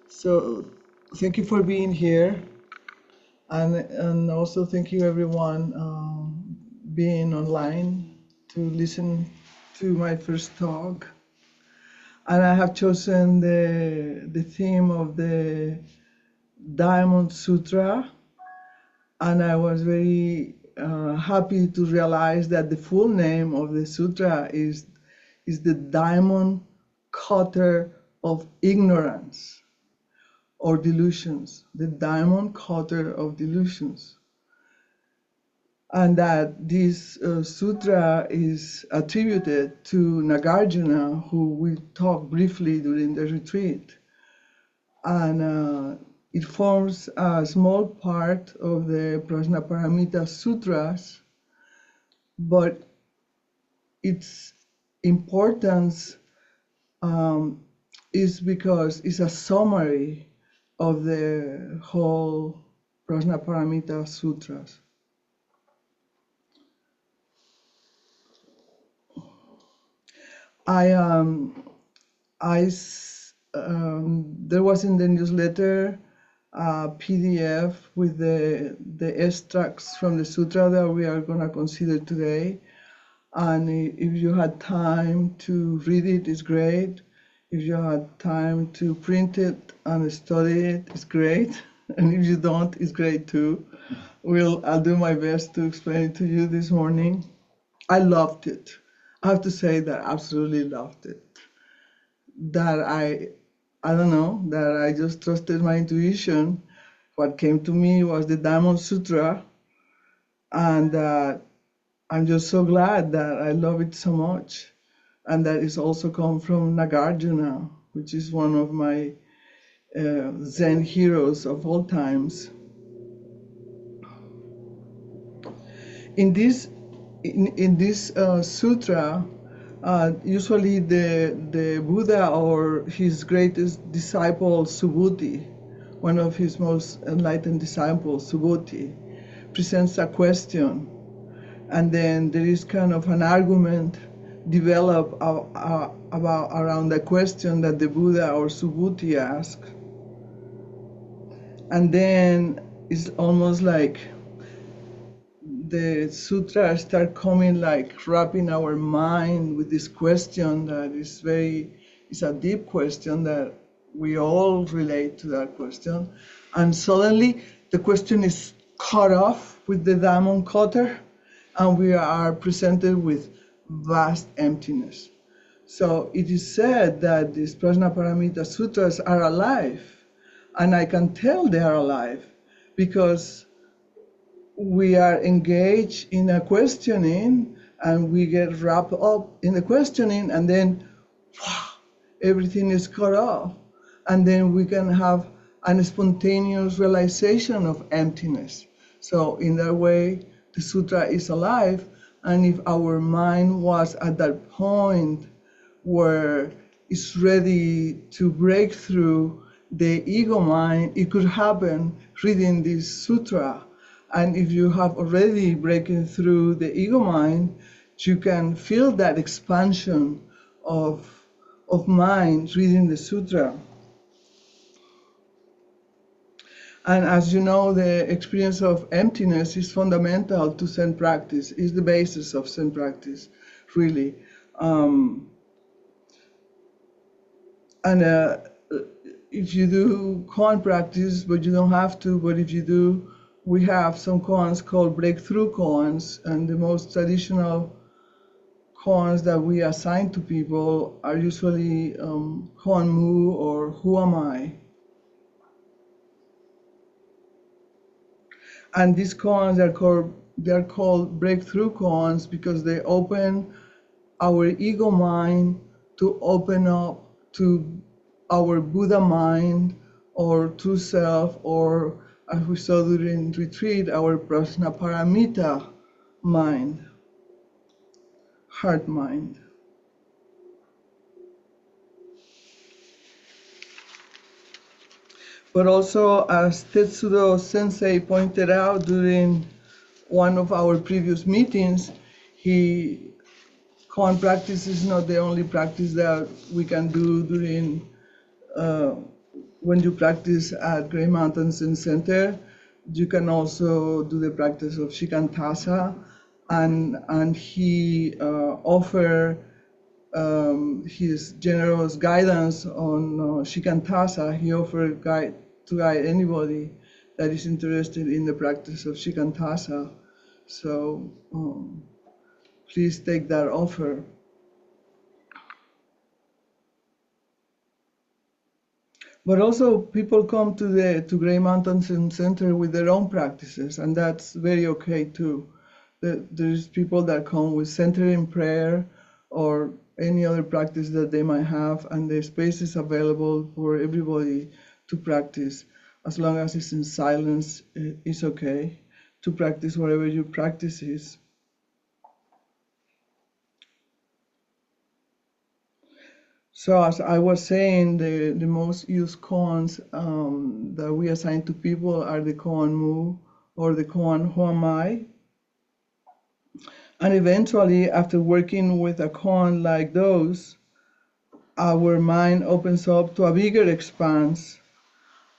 So thank you for being here, and also thank you everyone being online to listen to my first talk. And I have chosen the theme of the Diamond Sutra, and I was very happy to realize that the full name of the sutra is the Diamond Cutter of Ignorance or Delusions, the Diamond Cutter of Delusions. And that this sutra is attributed to Nagarjuna, who we talked briefly during the retreat. And it forms a small part of the Prajnaparamita Sutras, but its importance is because it's a summary of the whole Prajnaparamita Sutras. There was in the newsletter a PDF with the extracts from the sutra that we are going to consider today. And if you had time to read it, it's great. If you had time to print it and study it, it's great. And if you don't, it's great too. I'll do my best to explain it to you this morning. I loved it. I have to say that I absolutely loved it. That I don't know, that I just trusted my intuition. What came to me was the Diamond Sutra, and I'm just so glad that I love it so much, and that it's also come from Nagarjuna, which is one of my Zen heroes of all times. In this sutra, usually the Buddha or his greatest disciple Subhuti, one of his most enlightened disciples, Subhuti, presents a question, and then there is kind of an argument developed around the question that the Buddha or Subhuti asked, and then it's almost like the sutra start coming, like wrapping our mind with this question that is it's a deep question that we all relate to that question. And suddenly the question is cut off with the diamond cutter, and we are presented with vast emptiness. So it is said that these Prajnaparamita Sutras are alive, and I can tell they are alive because we are engaged in a questioning, and we get wrapped up in the questioning, and then everything is cut off, and then we can have a spontaneous realization of emptiness. So in that way, the sutra is alive, and if our mind was at that point where it's ready to break through the ego mind, it could happen reading this sutra. And if you have already broken through the ego mind, you can feel that expansion of mind reading the sutra. And as you know, the experience of emptiness is fundamental to Zen practice, is the basis of Zen practice, really. If you do koan practice, but you don't have to, but if you do, we have some koans called breakthrough koans, and the most traditional koans that we assign to people are usually koan mu or who am I. And these koans are called breakthrough koans because they open our ego mind to open up to our Buddha mind or true self, or as we saw during retreat, our Prajnaparamita mind, heart mind. But also, as Tetsudo Sensei pointed out during one of our previous meetings, koan practice is not the only practice that we can do during when you practice at Gray Mountain Zen Center, you can also do the practice of Shikantasa, and he offer his generous guidance on Shikantasa. He offered to guide anybody that is interested in the practice of Shikantasa. So please take that offer. But also people come to Gray Mountain Zen Center with their own practices, and that's very okay too. There's people that come with centering prayer or any other practice that they might have, and the space is available for everybody to practice. As long as it's in silence, it's okay to practice whatever your practice is. So as I was saying, the most used koans that we assign to people are the koan mu or the koan who am I. And eventually, after working with a koan like those, our mind opens up to a bigger expanse,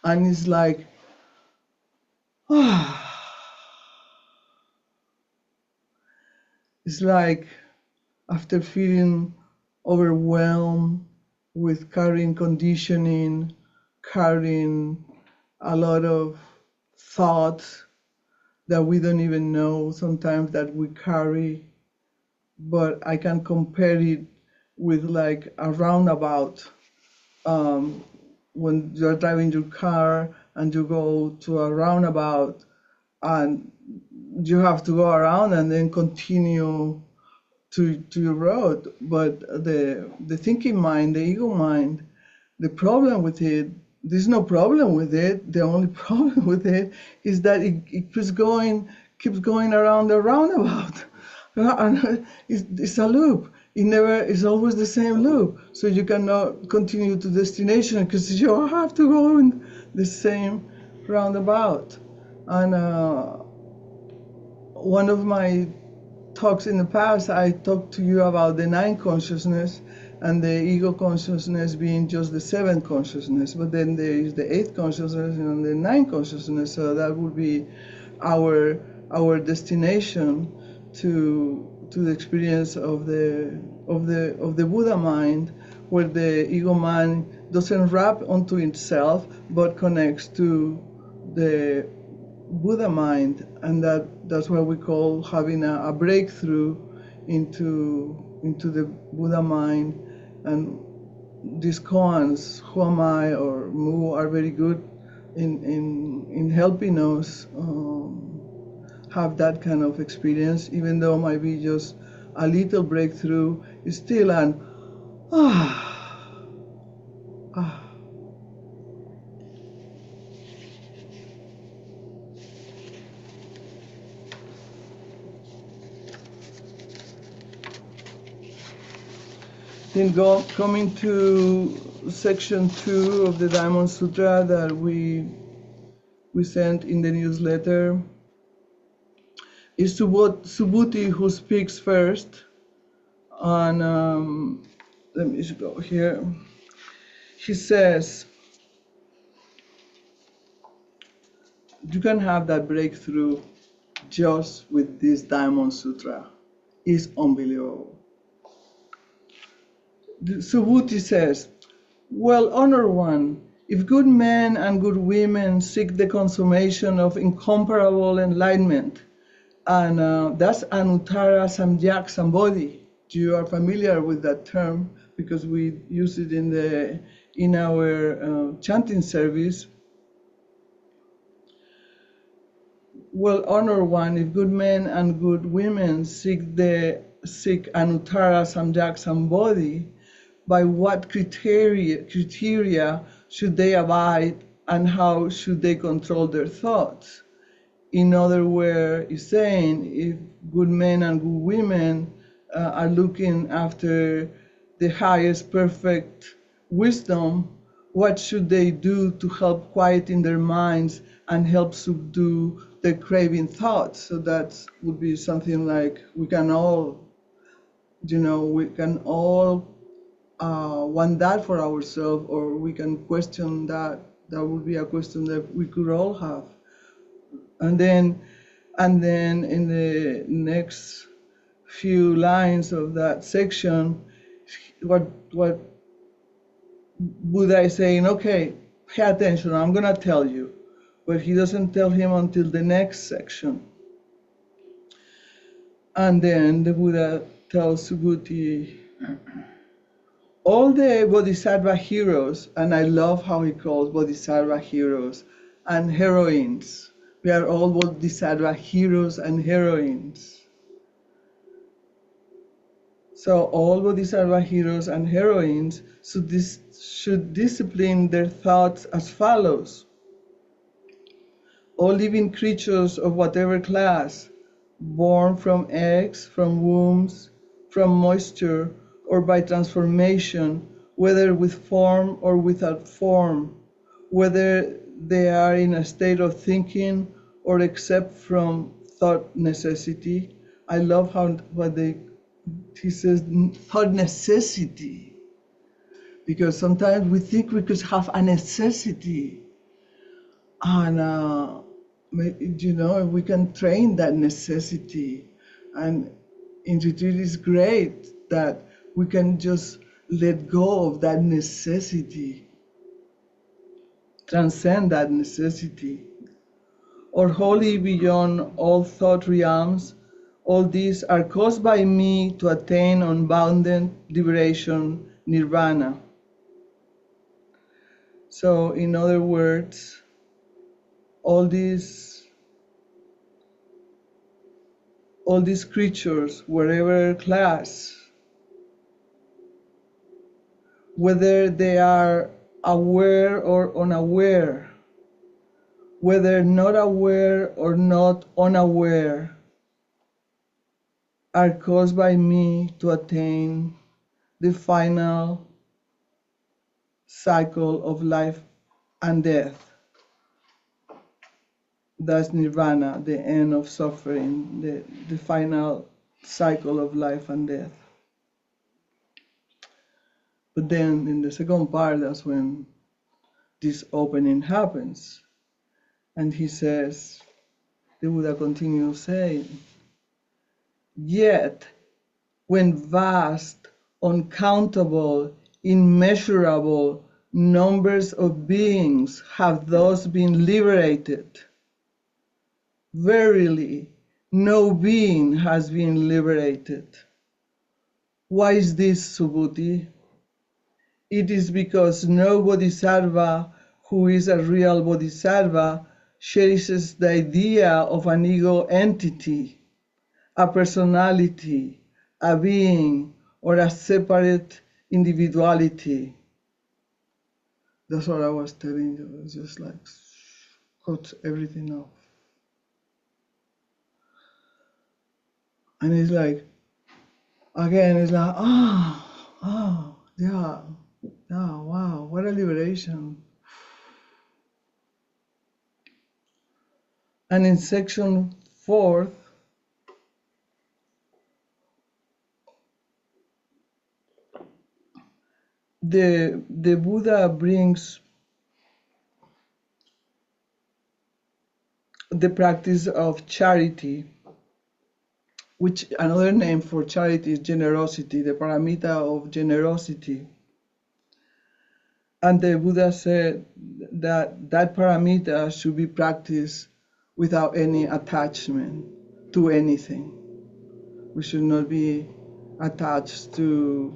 and it's like, it's like after feeling overwhelmed with carrying conditioning, carrying a lot of thoughts that we don't even know sometimes that we carry, but I can compare it with like a roundabout. When you're driving your car and you go to a roundabout and you have to go around and then continue to your road. But the thinking mind, the ego mind, the problem with it, there's no problem with it. The only problem with it is that it keeps going around the roundabout. And it's a loop. It's always the same loop. So you cannot continue to destination because you have to go in the same roundabout. And one of my talks in the past, I talked to you about the nine consciousness and the ego consciousness being just the seventh consciousness, but then there is the eighth consciousness and the ninth consciousness. So that would be our destination to the experience of the Buddha mind, where the ego mind doesn't wrap onto itself but connects to the Buddha mind, and that's what we call having a breakthrough into the Buddha mind. And these koans, who am I or mu, are very good in helping us have that kind of experience, even though it might be just a little breakthrough. It's still an ah ah. Then coming to section 2 of the Diamond Sutra that we sent in the newsletter, is Subhuti who speaks first. And let me just go here. He says, you can have that breakthrough just with this Diamond Sutra. It's unbelievable. Subhuti says, well, Honor One, if good men and good women seek the consummation of incomparable enlightenment, and that's Anuttara Samyak Sambodhi. You are familiar with that term because we use it in our chanting service. Well, Honor One, if good men and good women seek Anuttara Samyak Sambodhi, by what criteria should they abide, and how should they control their thoughts? In other words, it's saying if good men and good women are looking after the highest perfect wisdom, what should they do to help quieten their minds and help subdue their craving thoughts? So that would be something like we can all want that for ourselves, or we can question that That would be a question that we could all have. And then in the next few lines of that section, what Buddha is saying, okay, pay attention, I'm gonna tell you. But he doesn't tell him until the next section. And then the Buddha tells Subhuti, all the Bodhisattva heroes, and I love how he calls Bodhisattva heroes and heroines. We are all Bodhisattva heroes and heroines. So all Bodhisattva heroes and heroines should discipline their thoughts as follows. All living creatures of whatever class, born from eggs, from wombs, from moisture, or by transformation, whether with form or without form, whether they are in a state of thinking or except from thought necessity. I love how he says thought necessity, because sometimes we think we could have a necessity, and we can train that necessity. And in retreat is great that we can just let go of that necessity, transcend that necessity, or wholly beyond all thought realms. All these are caused by me to attain unbounded liberation, nirvana. So, in other words, all these creatures, whatever class, whether they are aware or unaware, whether not aware or not unaware, are caused by me to attain the final cycle of life and death. That's nirvana, the end of suffering, the final cycle of life and death. But then in the second part, that's when this opening happens. And he says, the Buddha continues saying, yet when vast, uncountable, immeasurable numbers of beings have thus been liberated, verily, no being has been liberated. Why is this, Subhuti? It is because no bodhisattva who is a real bodhisattva cherishes the idea of an ego entity, a personality, a being, or a separate individuality. That's what I was telling you. It's just like cuts everything off. And it's like, again, it's like, yeah, wow, what a liberation. And in section 4, the Buddha brings the practice of charity, which another name for charity is generosity, the paramita of generosity. And the Buddha said that that paramita should be practiced without any attachment to anything. We should not be attached to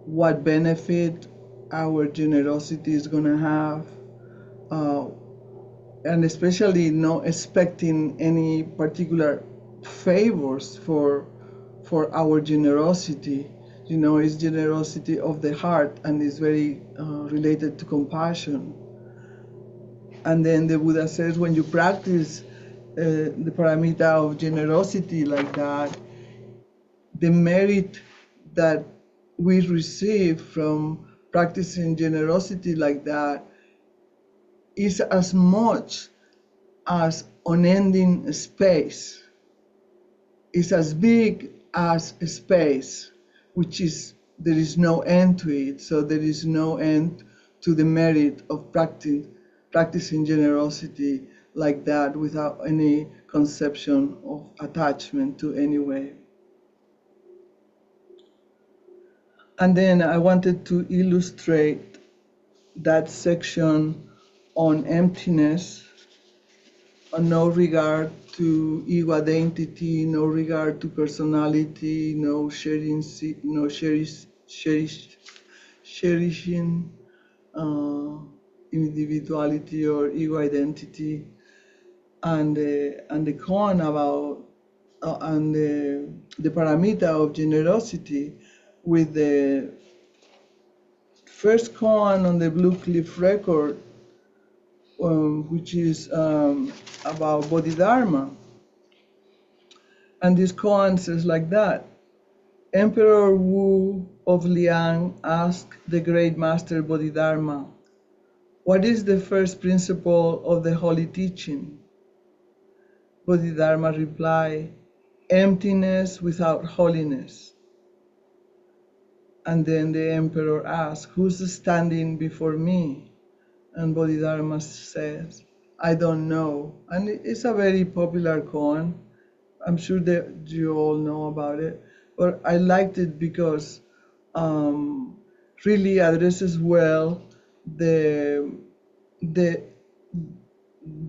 what benefit our generosity is going to have, and especially not expecting any particular favors for our generosity. It's generosity of the heart, and it's very related to compassion. And then the Buddha says, when you practice the paramita of generosity like that, the merit that we receive from practicing generosity like that is as much as unending space. It's as big as space, which is, there is no end to it. So there is no end to the merit of practicing generosity like that without any conception of attachment to any way. And then I wanted to illustrate that section on emptiness, on no regard to ego identity, no regard to personality, no cherishing uh, individuality or ego identity, and the koan about and the paramita of generosity with the first koan on the Blue Cliff record, which is about Bodhidharma. And this koan says like that: Emperor Wu of Liang asked the great master Bodhidharma, "What is the first principle of the holy teaching?" Bodhidharma replied, "Emptiness without holiness." And then the emperor asked, "Who's standing before me?" And Bodhidharma says, "I don't know." And it's a very popular koan. I'm sure that you all know about it. But I liked it because really addresses well the the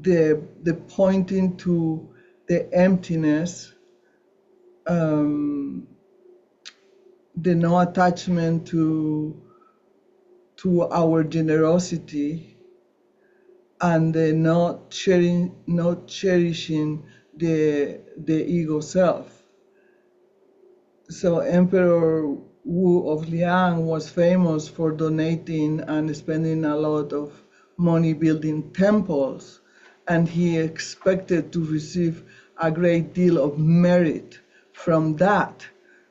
the pointing to the emptiness, the no attachment to our generosity, and the not cherishing the ego self. So Emperor Wu of Liang was famous for donating and spending a lot of money building temples, and he expected to receive a great deal of merit from that.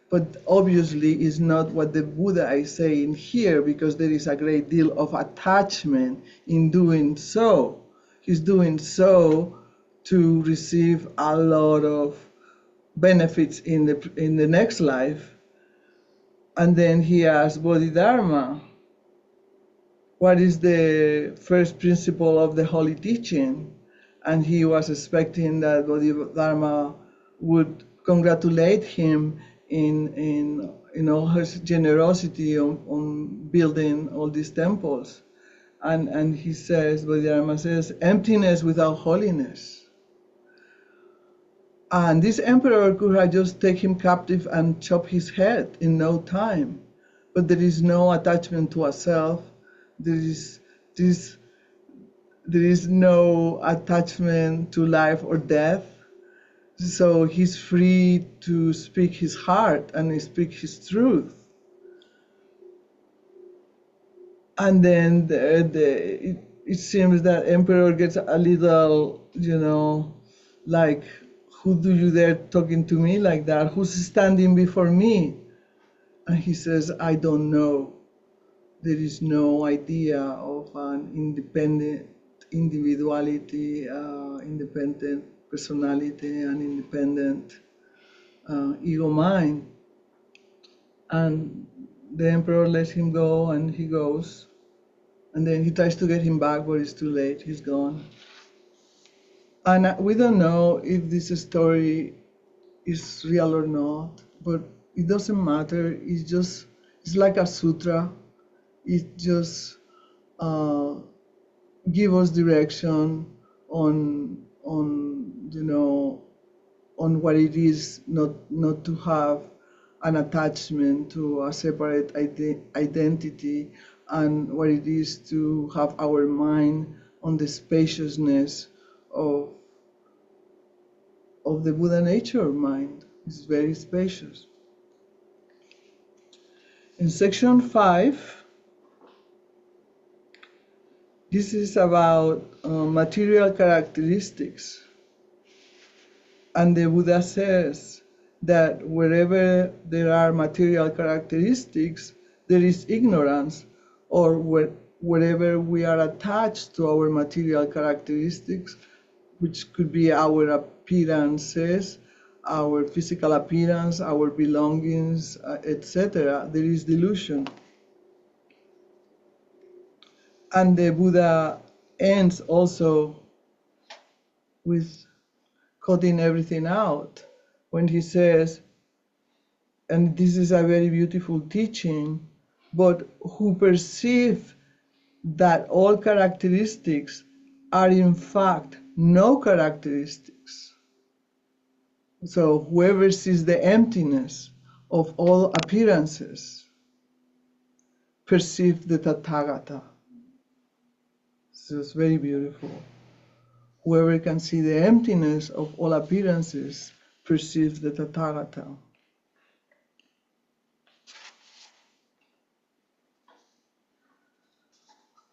But obviously is not what the Buddha is saying here, because there is a great deal of attachment in doing so. He's doing so to receive a lot of benefits in the next life. And then he asked Bodhidharma, "What is the first principle of the holy teaching?" And he was expecting that Bodhidharma would congratulate him in all his generosity on building all these temples. And he says, Bodhidharma says, "Emptiness without holiness." And this emperor could have just taken him captive and chop his head in no time. But there is no attachment to a self. There is no attachment to life or death. So he's free to speak his heart and speak his truth. And then it seems that emperor gets a little, like, "Who do you dare talking to me like that? Who's standing before me?" And he says, "I don't know. There is no idea of an independent individuality, independent personality, and independent ego mind." And the emperor lets him go, and he goes. And then he tries to get him back, but it's too late. He's gone. And we don't know if this story is real or not, but it doesn't matter. It's like a sutra. It just give us direction on what it is not to have an attachment to a separate identity, and what it is to have our mind on the spaciousness of the Buddha nature mind. It's very spacious. In section 5, this is about material characteristics. And the Buddha says that wherever there are material characteristics, there is ignorance, or wherever we are attached to our material characteristics, which could be our appearances, our physical appearance, our belongings, etc., there is delusion. And the Buddha ends also with cutting everything out when he says, and this is a very beautiful teaching, but who perceive that all characteristics are in fact no characteristics. So whoever sees the emptiness of all appearances perceives the Tathagata. So it's very beautiful. Whoever can see the emptiness of all appearances perceives the Tathagata.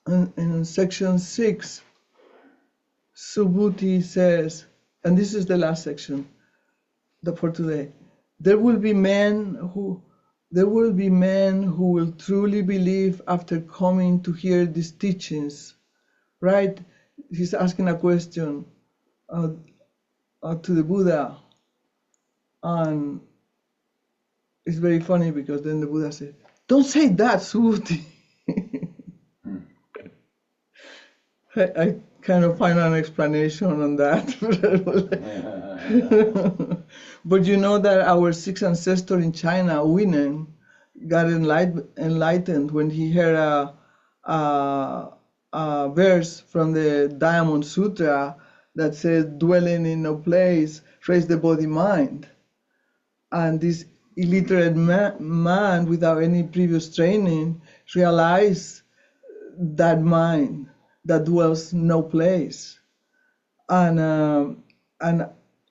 And in section 6, Subhuti says, and this is the last section for today, there will be men who will truly believe after coming to hear these teachings, right? He's asking a question to the Buddha, and it's very funny because then the Buddha said, "Don't say that, Subhuti." I kind of find an explanation on that. But you know that our sixth ancestor in China, Huinen, got enlightened when he heard a verse from the Diamond Sutra that says, dwelling in no place, trace the body mind. And this illiterate man without any previous training realized that mind that dwells no place, and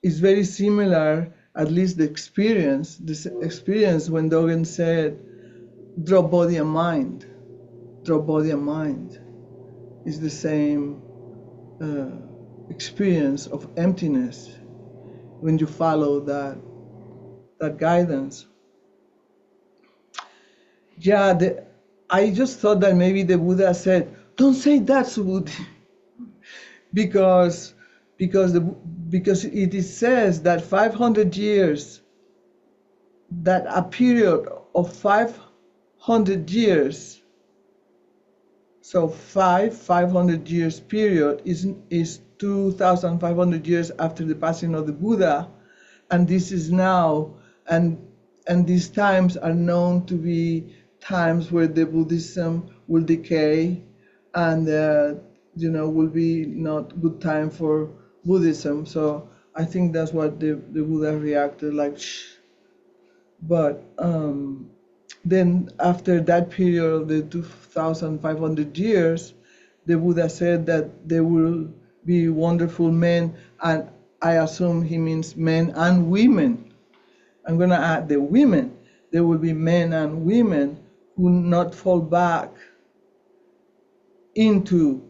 it's very similar, at least the experience. This experience when Dogen said, "Drop body and mind, drop body and mind," is the same experience of emptiness when you follow that guidance. Yeah, I just thought that maybe the Buddha said, "Don't say that, Subhuti," because it says that 500 years, that a period of 500 years, so 500 years period is 2,500 years after the passing of the Buddha, and this is now, and these times are known to be times where the Buddhism will decay, and will be not good time for Buddhism. So I think that's what the Buddha reacted like, shh. But then after that period of the 2,500 years, the Buddha said that there will be wonderful men, and I assume he means men and women. I'm going to add the women. There will be men and women who will not fall back into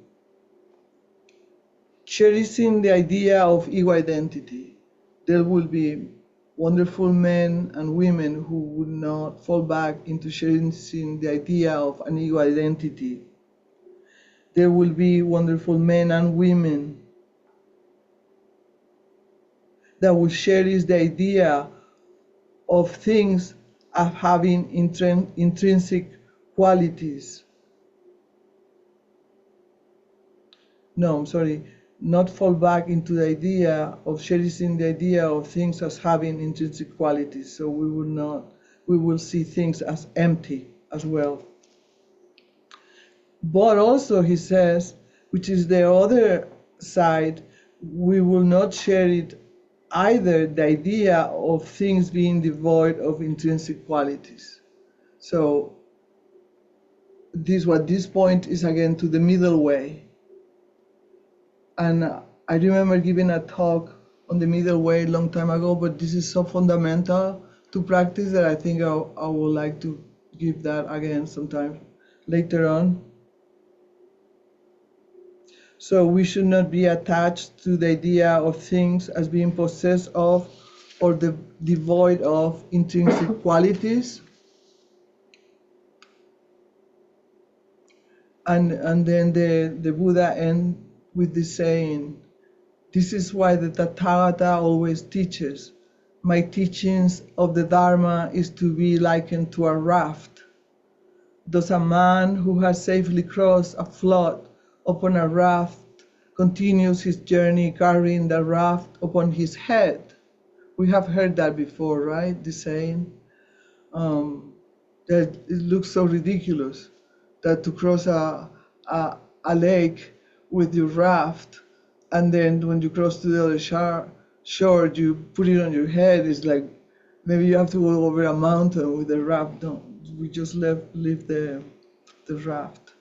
cherishing the idea of ego identity. There will be wonderful men and women who would not fall back into cherishing the idea of an ego identity. There will be wonderful men and women that will cherish the idea of things as having intrinsic qualities. No, I'm sorry, not fall back into the idea of cherishing the idea of things as having intrinsic qualities. So we will see things as empty as well. But also, he says, which is the other side, we will not share it either, the idea of things being devoid of intrinsic qualities. So this point is again to the middle way. And I remember giving a talk on the middle way a long time ago, but this is so fundamental to practice that I think I would like to give that again sometime later on. So we should not be attached to the idea of things as being possessed of or devoid of intrinsic qualities. And then the Buddha ends with this saying, this is why the Tathagata always teaches, my teachings of the Dharma is to be likened to a raft. Does a man who has safely crossed a flood upon a raft continues his journey carrying the raft upon his head? We have heard that before, right? The saying. That it looks so ridiculous that to cross a lake with your raft, and then when you cross to the other shore, you put it on your head. It's like maybe you have to go over a mountain with the raft. No, we just leave the raft.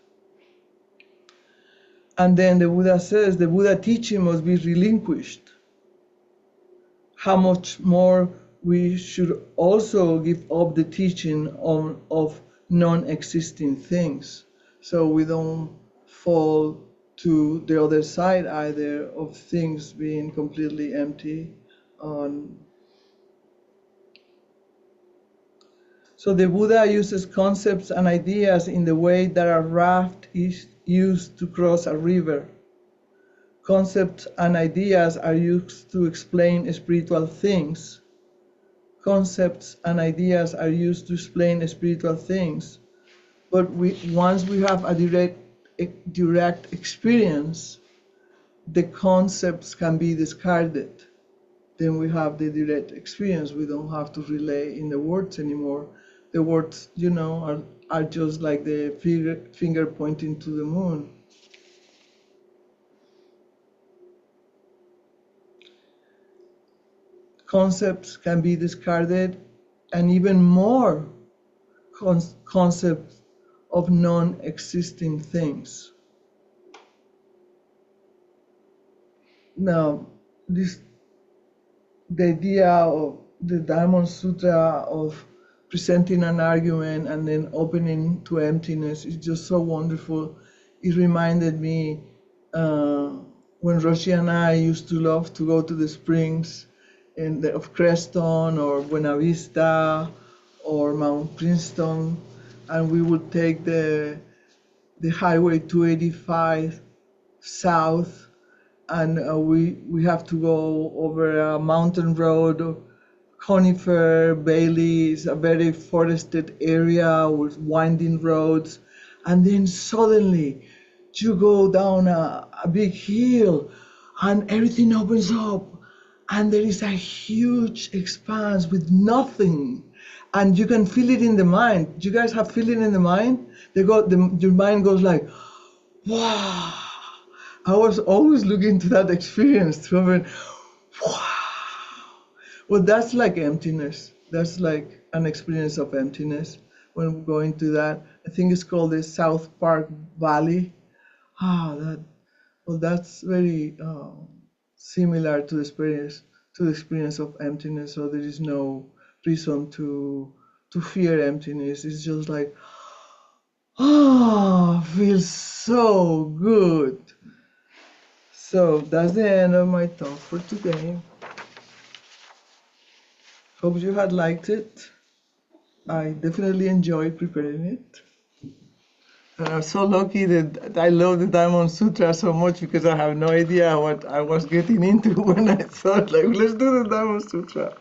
And then the Buddha says the Buddha teaching must be relinquished. How much more we should also give up the teaching of non-existing things, so we don't fall to the other side either of things being completely empty. So the Buddha uses concepts and ideas in the way that a raft is used to cross a river. Concepts and ideas are used to explain spiritual things. Concepts and ideas are used to explain spiritual things. But once we have a direct experience, the concepts can be discarded. Then we have the direct experience. We don't have to relay in the words anymore. The words, are just like the finger pointing to the moon. Concepts can be discarded, and even more concepts of non-existing things. Now, the idea of the Diamond Sutra of presenting an argument and then opening to emptiness is just so wonderful. It reminded me when Roshi and I used to love to go to the springs of Creston or Buena Vista or Mount Princeton, and we would take the highway 285 south, and we have to go over a mountain road, conifer, Bailey. A very forested area with winding roads, and then suddenly you go down a big hill and everything opens up, and there is a huge expanse with nothing, and you can feel it in the mind. Do you guys have feeling in the mind? Your mind goes like, wow. I was always looking to that experience to have, wow. Well, that's like emptiness. That's like an experience of emptiness when we're going to that. I think it's called the South Park Valley. That's very similar to the experience of emptiness. So there is no reason to fear emptiness. It's just like, feels so good. So that's the end of my talk for today. Hope you had liked it. I definitely enjoyed preparing it. And I'm so lucky that I love the Diamond Sutra so much, because I have no idea what I was getting into when I thought, like, let's do the Diamond Sutra.